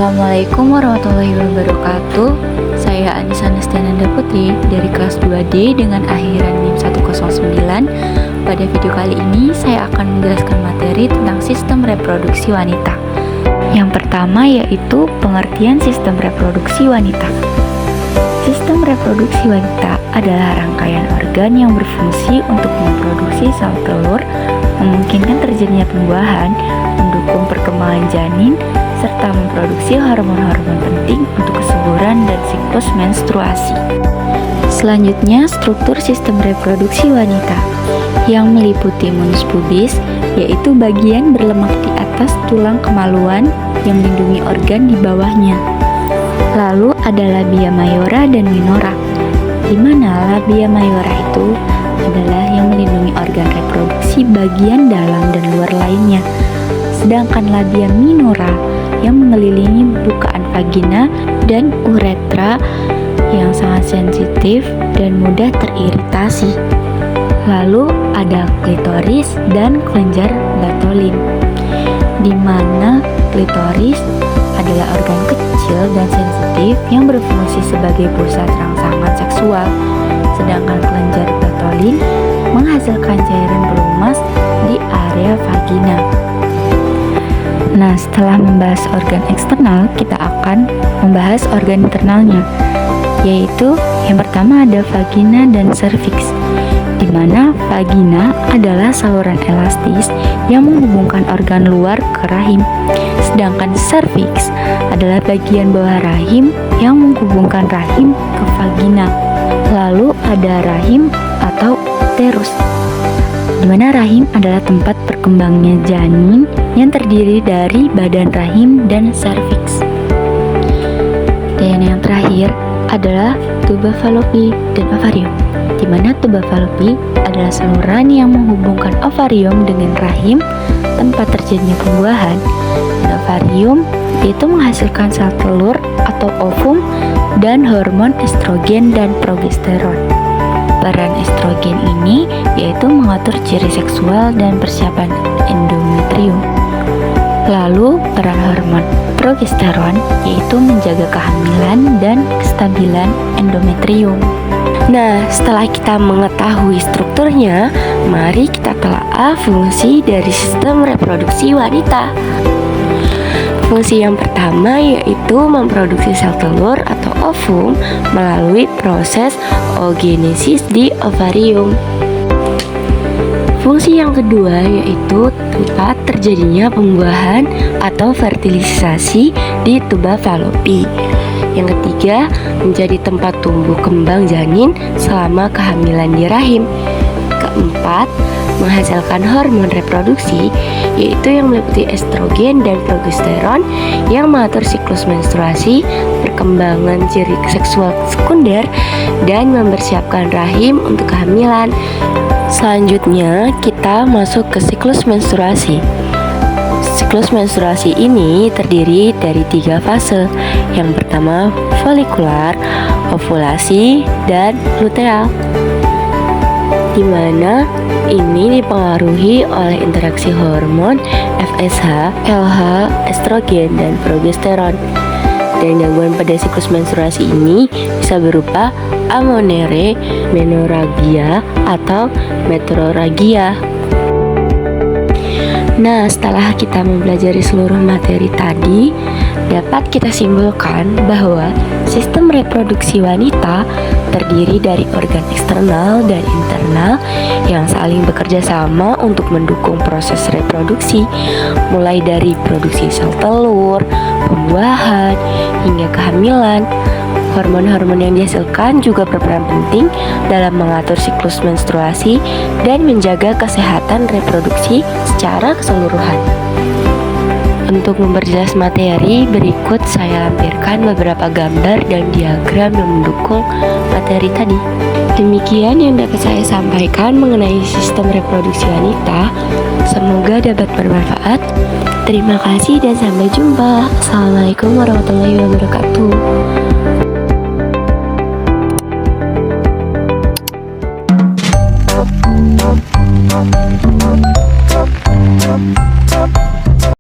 Assalamualaikum warahmatullahi wabarakatuh. Saya Anissa Nestiananda Putri dari kelas 2D dengan akhiran NIM 109. Pada video kali ini saya akan menjelaskan materi tentang sistem reproduksi wanita. Yang pertama yaitu pengertian sistem reproduksi wanita. Sistem reproduksi wanita adalah rangkaian organ yang berfungsi untuk memproduksi sel telur, memungkinkan terjadinya pembuahan, mendukung perkembangan janin, serta memproduksi hormon-hormon penting untuk kesuburan dan siklus menstruasi. Selanjutnya, struktur sistem reproduksi wanita yang meliputi munus pubis, yaitu bagian berlemak di atas tulang kemaluan yang melindungi organ di bawahnya. Lalu ada labia mayora dan minora, di mana labia mayora itu adalah yang melindungi organ reproduksi bagian dalam dan luar lainnya, sedangkan labia minora yang mengelilingi bukaan vagina dan uretra yang sangat sensitif dan mudah teriritasi. Lalu ada klitoris dan kelenjar Bartholin, di mana klitoris adalah organ kecil dan sensitif yang berfungsi sebagai pusat rangsangan seksual, sedangkan kelenjar Bartholin menghasilkan cairan pelumas di area vagina. Nah, setelah membahas organ eksternal, kita akan membahas organ internalnya, yaitu yang pertama ada vagina dan serviks, di mana vagina adalah saluran elastis yang menghubungkan organ luar ke rahim, sedangkan serviks adalah bagian bawah rahim yang menghubungkan rahim ke vagina. Lalu ada rahim atau uterus, di mana rahim adalah tempat berkembangnya janin yang terdiri dari badan rahim dan serviks. Dan yang terakhir adalah tuba Fallopi dan ovarium, di mana tuba Fallopi adalah saluran yang menghubungkan ovarium dengan rahim tempat terjadinya pembuahan. Dan ovarium itu menghasilkan sel telur atau ovum dan hormon estrogen dan progesteron. Peran estrogen ini yaitu mengatur ciri seksual dan persiapan endometrium. Lalu peran hormon progesteron yaitu menjaga kehamilan dan kestabilan endometrium. Nah, setelah kita mengetahui strukturnya, mari kita telah fungsi dari sistem reproduksi wanita. Fungsi yang pertama yaitu memproduksi sel telur atau ovum melalui proses oogenesis di ovarium. Fungsi yang kedua yaitu tempat terjadinya pembuahan atau fertilisasi di tuba Fallopi. Yang ketiga, menjadi tempat tumbuh kembang janin selama kehamilan di rahim. Keempat, menghasilkan hormon reproduksi, yaitu yang meliputi estrogen dan progesteron yang mengatur siklus menstruasi, perkembangan ciri seksual sekunder, dan mempersiapkan rahim untuk kehamilan. Selanjutnya, kita masuk ke siklus menstruasi. Siklus menstruasi ini terdiri dari 3 fase. Yang pertama, folikular, ovulasi, dan luteal, di mana ini dipengaruhi oleh interaksi hormon FSH, LH, estrogen, dan progesteron. Dan gangguan pada siklus menstruasi ini bisa berupa amonere, menorrhagia, atau metrorrhagia. Nah, setelah kita mempelajari seluruh materi tadi, dapat kita simpulkan bahwa sistem reproduksi wanita terdiri dari organ eksternal dan internal yang saling bekerja sama untuk mendukung proses reproduksi, mulai dari produksi sel telur, pembuahan, hingga kehamilan. Hormon-hormon yang dihasilkan juga berperan penting dalam mengatur siklus menstruasi dan menjaga kesehatan reproduksi secara keseluruhan. Untuk memperjelas materi, berikut saya lampirkan beberapa gambar dan diagram yang mendukung materi tadi. Demikian yang dapat saya sampaikan mengenai sistem reproduksi wanita. Semoga dapat bermanfaat. Terima kasih dan sampai jumpa. Assalamualaikum warahmatullahi wabarakatuh.